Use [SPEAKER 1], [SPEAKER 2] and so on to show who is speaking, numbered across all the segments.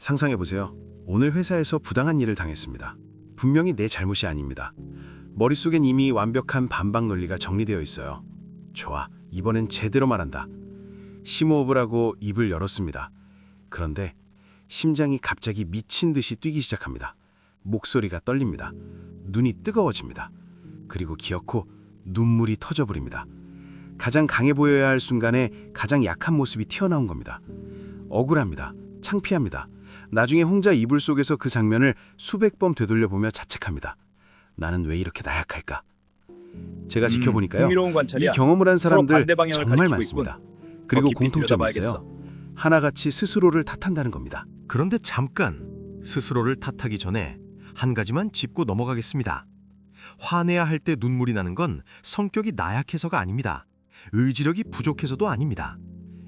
[SPEAKER 1] 상상해보세요. 오늘 회사에서 부당한 일을 당했습니다. 분명히 내 잘못이 아닙니다. 머릿속엔 이미 완벽한 반박 논리가 정리되어 있어요. 좋아, 이번엔 제대로 말한다. 심호흡을 하고 입을 열었습니다. 그런데 심장이 갑자기 미친 듯이 뛰기 시작합니다. 목소리가 떨립니다. 눈이 뜨거워집니다. 그리고 기어코 눈물이 터져버립니다. 가장 강해 보여야 할 순간에 가장 약한 모습이 튀어나온 겁니다. 억울합니다. 창피합니다. 나중에 혼자 이불 속에서 그 장면을 수백 번 되돌려보며 자책합니다. 나는 왜 이렇게 나약할까? 제가 지켜보니까요.
[SPEAKER 2] 흥미로운 관찰이야.
[SPEAKER 1] 이 경험을 한
[SPEAKER 2] 서로
[SPEAKER 1] 사람들
[SPEAKER 2] 반대 방향을
[SPEAKER 1] 정말
[SPEAKER 2] 가리키고
[SPEAKER 1] 많습니다.
[SPEAKER 2] 있군.
[SPEAKER 1] 그리고
[SPEAKER 2] 더 깊이
[SPEAKER 1] 공통점이
[SPEAKER 2] 들여다봐야겠어.
[SPEAKER 1] 있어요. 하나같이 스스로를 탓한다는 겁니다.
[SPEAKER 3] 그런데 잠깐 스스로를 탓하기 전에 한 가지만 짚고 넘어가겠습니다. 화내야 할 때 눈물이 나는 건 성격이 나약해서가 아닙니다. 의지력이 부족해서도 아닙니다.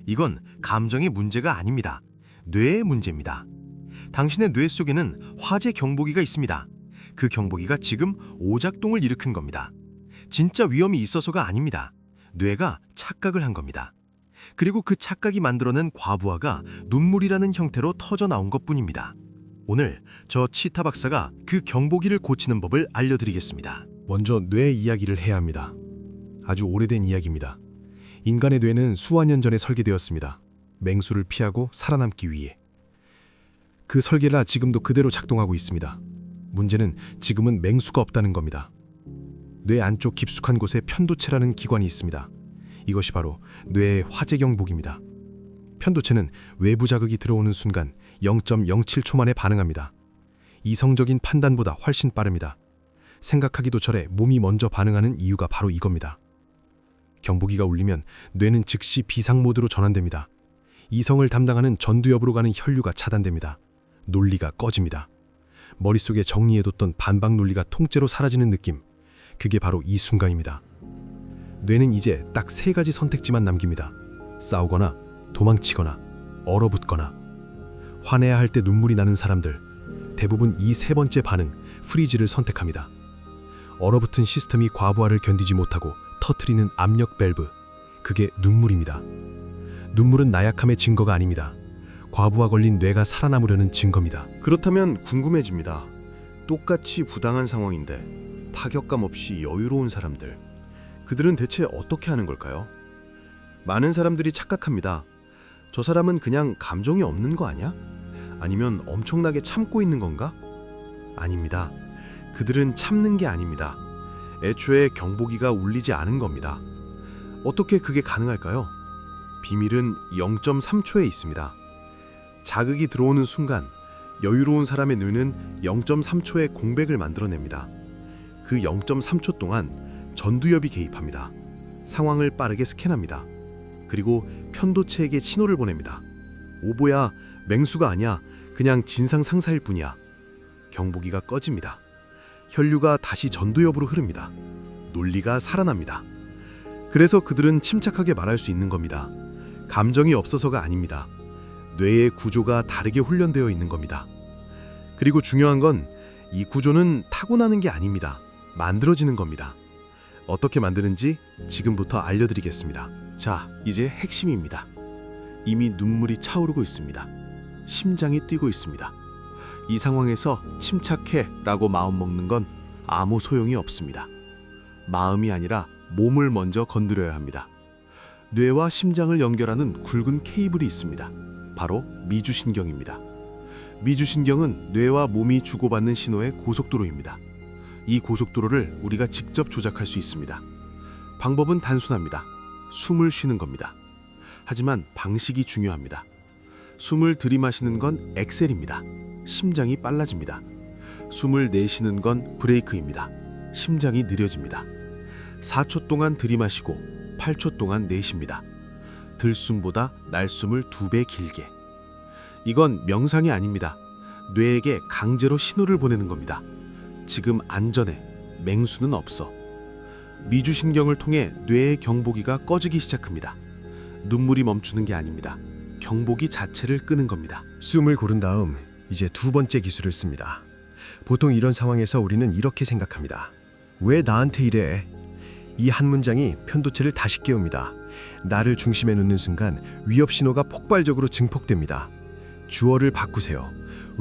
[SPEAKER 3] 이건 감정의 문제가 아닙니다. 뇌의 문제입니다. 당신의 뇌 속에는 화재 경보기가 있습니다. 그 경보기가 지금 오작동을 일으킨 겁니다. 진짜 위험이 있어서가 아닙니다. 뇌가 착각을 한 겁니다. 그리고 그 착각이 만들어낸 과부하가 눈물이라는 형태로 터져 나온 것뿐입니다. 오늘 저 치타 박사가 그 경보기를 고치는 법을 알려드리겠습니다.
[SPEAKER 4] 먼저 뇌 이야기를 해야 합니다. 아주 오래된 이야기입니다. 인간의 뇌는 수만 년 전에 설계되었습니다. 맹수를 피하고 살아남기 위해. 그 설계라 지금도 그대로 작동하고 있습니다. 문제는 지금은 맹수가 없다는 겁니다. 뇌 안쪽 깊숙한 곳에 편도체라는 기관이 있습니다. 이것이 바로 뇌의 화재 경보기입니다. 편도체는 외부 자극이 들어오는 순간 0.07초 만에 반응합니다. 이성적인 판단보다 훨씬 빠릅니다. 생각하기도 전에 몸이 먼저 반응하는 이유가 바로 이겁니다. 경보기가 울리면 뇌는 즉시 비상 모드로 전환됩니다. 이성을 담당하는 전두엽으로 가는 혈류가 차단됩니다. 논리가 꺼집니다. 머릿속에 정리해뒀던 반박 논리가 통째로 사라지는 느낌. 그게 바로 이 순간입니다. 뇌는 이제 딱 세 가지 선택지만 남깁니다. 싸우거나 도망치거나 얼어붙거나. 화내야 할 때 눈물이 나는 사람들, 대부분 이 세 번째 반응, 프리즈를 선택합니다. 얼어붙은 시스템이 과부하를 견디지 못하고 터트리는 압력 밸브, 그게 눈물입니다. 눈물은 나약함의 증거가 아닙니다. 과부하 걸린 뇌가 살아남으려는 증거입니다.
[SPEAKER 5] 그렇다면 궁금해집니다. 똑같이 부당한 상황인데 타격감 없이 여유로운 사람들, 그들은 대체 어떻게 하는 걸까요? 많은 사람들이 착각합니다. 저 사람은 그냥 감정이 없는 거 아니야? 아니면 엄청나게 참고 있는 건가? 아닙니다. 그들은 참는 게 아닙니다. 애초에 경보기가 울리지 않은 겁니다. 어떻게 그게 가능할까요? 비밀은 0.3초에 있습니다. 자극이 들어오는 순간 여유로운 사람의 뇌는 0.3초의 공백을 만들어냅니다. 그 0.3초 동안 전두엽이 개입합니다. 상황을 빠르게 스캔합니다. 그리고 편도체에게 신호를 보냅니다. 오보야, 맹수가 아니야. 그냥 진상 상사일 뿐이야. 경보기가 꺼집니다. 혈류가 다시 전두엽으로 흐릅니다. 논리가 살아납니다. 그래서 그들은 침착하게 말할 수 있는 겁니다. 감정이 없어서가 아닙니다. 뇌의 구조가 다르게 훈련되어 있는 겁니다. 그리고 중요한 건 이 구조는 타고나는 게 아닙니다. 만들어지는 겁니다. 어떻게 만드는지 지금부터 알려드리겠습니다. 자, 이제 핵심입니다. 이미 눈물이 차오르고 있습니다. 심장이 뛰고 있습니다. 이 상황에서 침착해 라고 마음먹는 건 아무 소용이 없습니다. 마음이 아니라 몸을 먼저 건드려야 합니다. 뇌와 심장을 연결하는 굵은 케이블이 있습니다. 바로 미주신경입니다. 미주신경은 뇌와 몸이 주고받는 신호의 고속도로입니다. 이 고속도로를 우리가 직접 조작할 수 있습니다. 방법은 단순합니다. 숨을 쉬는 겁니다. 하지만 방식이 중요합니다. 숨을 들이마시는 건 엑셀입니다. 심장이 빨라집니다. 숨을 내쉬는 건 브레이크입니다. 심장이 느려집니다. 4초 동안 들이마시고 8초 동안 내쉽니다. 들숨보다 날숨을 2배 길게. 이건 명상이 아닙니다. 뇌에게 강제로 신호를 보내는 겁니다. 지금 안전해. 맹수는 없어. 미주신경을 통해 뇌의 경보기가 꺼지기 시작합니다. 눈물이 멈추는 게 아닙니다. 경보기 자체를 끄는 겁니다.
[SPEAKER 3] 숨을 고른 다음 이제 두 번째 기술을 씁니다. 보통 이런 상황에서 우리는 이렇게 생각합니다. 왜 나한테 이래? 이 한 문장이 편도체를 다시 깨웁니다. 나를 중심에 놓는 순간 위협 신호가 폭발적으로 증폭됩니다. 주어를 바꾸세요.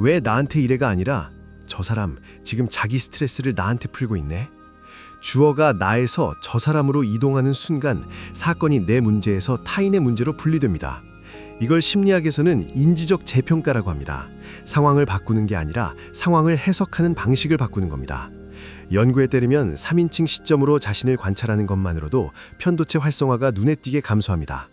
[SPEAKER 5] 왜 나한테 이래가 아니라 저 사람 지금 자기 스트레스를 나한테 풀고 있네. 주어가 나에서 저 사람으로 이동하는 순간 사건이 내 문제에서 타인의 문제로 분리됩니다. 이걸 심리학에서는 인지적 재평가라고 합니다. 상황을 바꾸는 게 아니라 상황을 해석하는 방식을 바꾸는 겁니다. 연구에 따르면 3인칭 시점으로 자신을 관찰하는 것만으로도 편도체 활성화가 눈에 띄게 감소합니다.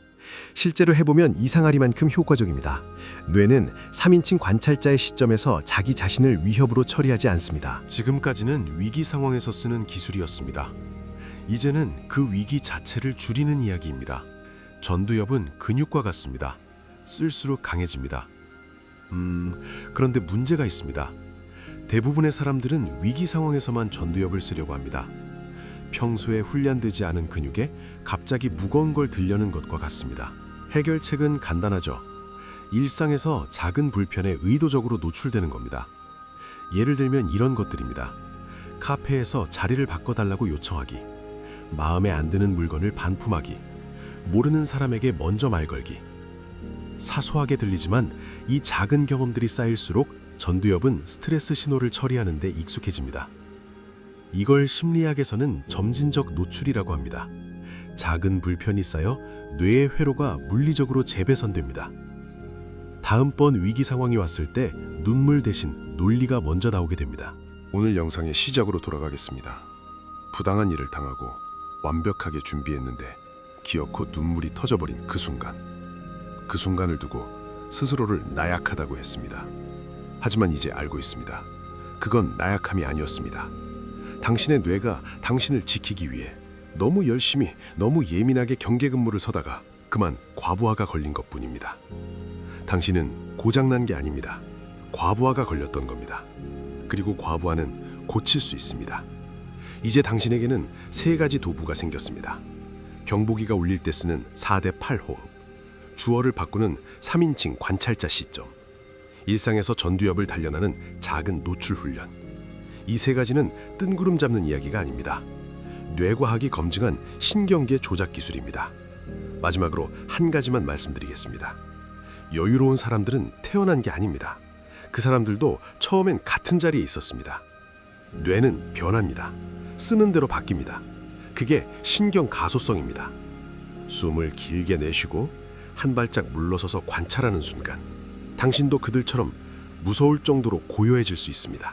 [SPEAKER 5] 실제로 해보면 이상하리만큼 효과적입니다. 뇌는 3인칭 관찰자의 시점에서 자기 자신을 위협으로 처리하지 않습니다.
[SPEAKER 3] 지금까지는 위기 상황에서 쓰는 기술이었습니다. 이제는 그 위기 자체를 줄이는 이야기입니다. 전두엽은 근육과 같습니다. 쓸수록 강해집니다. 그런데 문제가 있습니다. 대부분의 사람들은 위기 상황에서만 전두엽을 쓰려고 합니다. 평소에 훈련되지 않은 근육에 갑자기 무거운 걸 들려는 것과 같습니다. 해결책은 간단하죠. 일상에서 작은 불편에 의도적으로 노출되는 겁니다. 예를 들면 이런 것들입니다. 카페에서 자리를 바꿔달라고 요청하기, 마음에 안 드는 물건을 반품하기, 모르는 사람에게 먼저 말 걸기. 사소하게 들리지만 이 작은 경험들이 쌓일수록 전두엽은 스트레스 신호를 처리하는 데 익숙해집니다. 이걸 심리학에서는 점진적 노출이라고 합니다. 작은 불편이 쌓여 뇌의 회로가 물리적으로 재배선됩니다. 다음번 위기 상황이 왔을 때 눈물 대신 논리가 먼저 나오게 됩니다.
[SPEAKER 2] 오늘 영상의 시작으로 돌아가겠습니다. 부당한 일을 당하고 완벽하게 준비했는데 기어코 눈물이 터져버린 그 순간. 그 순간을 두고 스스로를 나약하다고 했습니다. 하지만 이제 알고 있습니다. 그건 나약함이 아니었습니다. 당신의 뇌가 당신을 지키기 위해 너무 열심히, 너무 예민하게 경계 근무를 서다가 그만 과부하가 걸린 것뿐입니다. 당신은 고장난 게 아닙니다. 과부하가 걸렸던 겁니다. 그리고 과부하는 고칠 수 있습니다. 이제 당신에게는 3가지 도구가 생겼습니다. 경보기가 울릴 때 쓰는 4대 8호흡, 주어를 바꾸는 3인칭 관찰자 시점, 일상에서 전두엽을 단련하는 작은 노출 훈련. 이 3가지는 뜬구름 잡는 이야기가 아닙니다. 뇌과학이 검증한 신경계 조작 기술입니다. 마지막으로 한 가지만 말씀드리겠습니다. 여유로운 사람들은 태어난 게 아닙니다. 그 사람들도 처음엔 같은 자리에 있었습니다. 뇌는 변합니다. 쓰는 대로 바뀝니다. 그게 신경 가소성입니다. 숨을 길게 내쉬고 한 발짝 물러서서 관찰하는 순간 당신도 그들처럼 무서울 정도로 고요해질 수 있습니다.